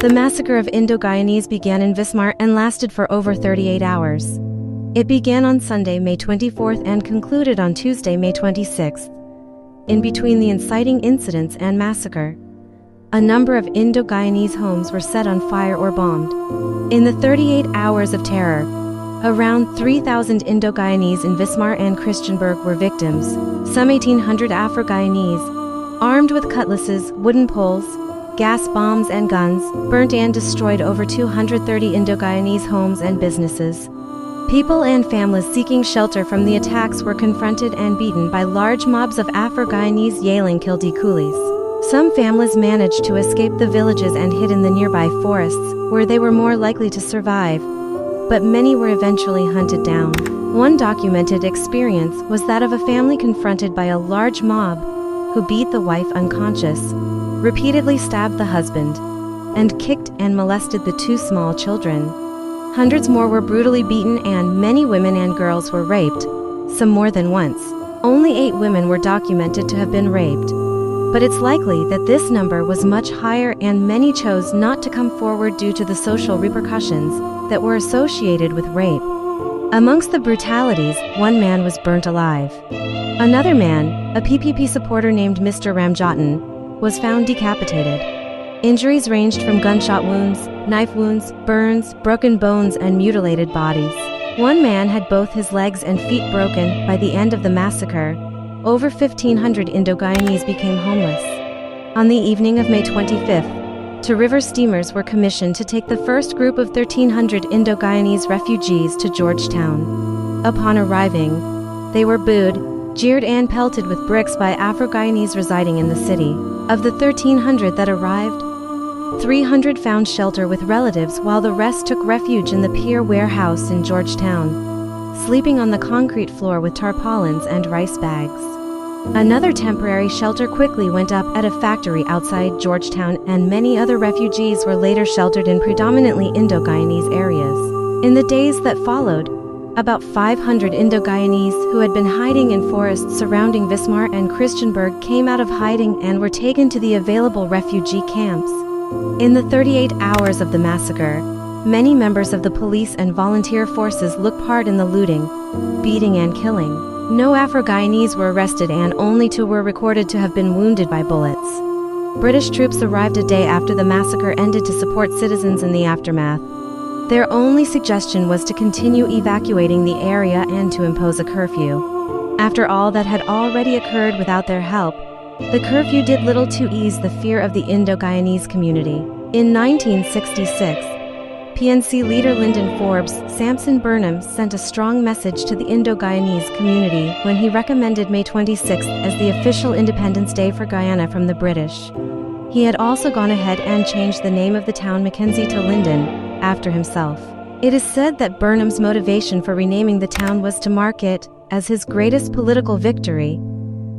The massacre of Indo-Guyanese began in Vismar and lasted for over 38 hours. It began on Sunday, May 24th and concluded on Tuesday, May 26th. In between the inciting incidents and massacre, a number of Indo-Guyanese homes were set on fire or bombed. In the 38 hours of terror, around 3,000 Indo-Guyanese in Vismar and Christiansburg were victims. Some 1,800 Afro-Guyanese, armed with cutlasses, wooden poles, gas bombs and guns, burnt and destroyed over 230 Indo-Guyanese homes and businesses. People and families seeking shelter from the attacks were confronted and beaten by large mobs of Afro-Guyanese yelling "Kill the coolies." Some families managed to escape the villages and hid in the nearby forests, where they were more likely to survive, but many were eventually hunted down. One documented experience was that of a family confronted by a large mob who beat the wife unconscious, repeatedly stabbed the husband, and kicked and molested the two small children. Hundreds more were brutally beaten and many women and girls were raped, some more than once. Only 8 women were documented to have been raped, but it's likely that this number was much higher and many chose not to come forward due to the social repercussions that were associated with rape. Amongst the brutalities, one man was burnt alive. Another man, a PPP supporter named Mr. Ramjatan, was found decapitated. Injuries ranged from gunshot wounds, knife wounds, burns, broken bones, and mutilated bodies. One man had both his legs and feet broken. By the end of the massacre, over 1,500 Indo-Guyanese became homeless. On the evening of May 25th, 2 river steamers were commissioned to take the first group of 1,300 Indo-Guyanese refugees to Georgetown. Upon arriving, they were booed, jeered and pelted with bricks by Afro-Guyanese residing in the city. Of the 1,300 that arrived, 300 found shelter with relatives while the rest took refuge in the Pier warehouse in Georgetown, sleeping on the concrete floor with tarpaulins and rice bags. Another temporary shelter quickly went up at a factory outside Georgetown, and many other refugees were later sheltered in predominantly Indo-Guyanese areas. In the days that followed, about 500 Indo-Guyanese who had been hiding in forests surrounding Vismar and Christiansburg came out of hiding and were taken to the available refugee camps. In the 38 hours of the massacre, many members of the police and volunteer forces took part in the looting, beating and killing. No Afro-Guyanese were arrested and only 2 were recorded to have been wounded by bullets. British troops arrived a day after the massacre ended to support citizens in the aftermath. Their only suggestion was to continue evacuating the area and to impose a curfew. After all that had already occurred without their help, the curfew did little to ease the fear of the Indo-Guyanese community. In 1966, PNC leader Linden Forbes Sampson Burnham sent a strong message to the Indo-Guyanese community when he recommended May 26th as the official Independence Day for Guyana from the British. He had also gone ahead and changed the name of the town Mackenzie to Linden, after himself. It is said that Burnham's motivation for renaming the town was to mark it as his greatest political victory,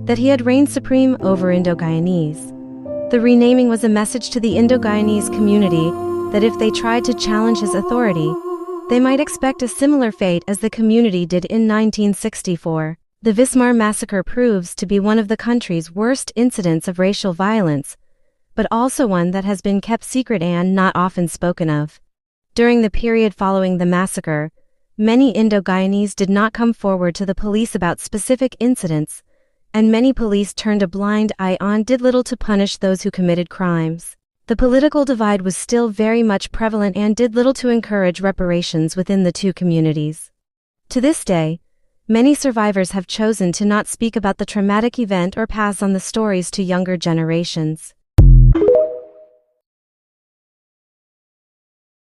that he had reigned supreme over Indo-Guyanese. The renaming was a message to the Indo-Guyanese community that if they tried to challenge his authority, they might expect a similar fate as the community did in 1964. The Vismar massacre proves to be one of the country's worst incidents of racial violence, but also one that has been kept secret and not often spoken of. During the period following the massacre, many Indo-Guyanese did not come forward to the police about specific incidents, and many police turned a blind eye and did little to punish those who committed crimes. The political divide was still very much prevalent and did little to encourage reparations within the two communities. To this day, many survivors have chosen to not speak about the traumatic event or pass on the stories to younger generations.